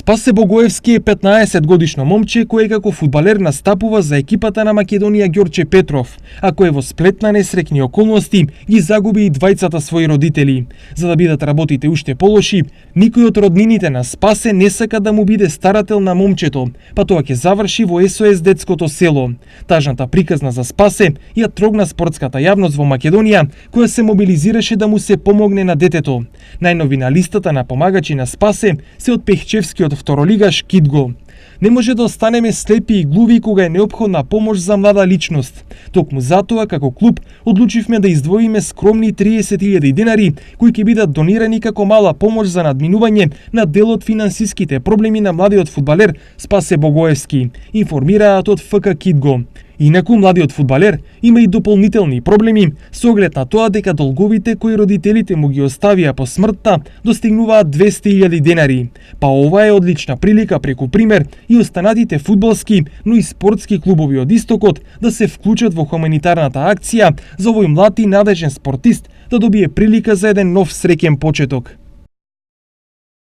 Спасе Богоевски е 15 годишно момче кое како фудбалер настапува за екипата на Македонија Ѓорче Петров, а кој во сплет на несреќни околности ги загуби и двајцата своји родители. За да бидат работите уште полоши, никој од роднините на Спасе не сака да му биде старател на момчето, па тоа ќе заврши во СОС детското село. Тажната приказна за Спасе ја трогна спортската јавност во Македонија, која се мобилизираше да му се помогне на детето. Најнови на листата на помагачи на Спасе се од Пехчевскиот второлигаш Кидго. Не може да останеме слепи и глуви кога е неопходна помош за млада личност. Токму затоа, како клуб, одлучивме да издвоиме скромни 30.000 денари, кои ќе бидат донирани како мала помош за надминување на дел од финансиските проблеми на младиот фудбалер Спасе Богоевски, информираат од ФК Кидго. Инаку, младиот фудбалер има и дополнителни проблеми со оглед на тоа дека долговите кои родителите му ги оставија по смртта достигнуваат 200.000 денари. Па ова е одлична прилика преку пример и останатите фудбалски, но и спортски клубови од Истокот да се вклучат во хуманитарната акција за овој млад и надежен спортист да добие прилика за еден нов среќен почеток.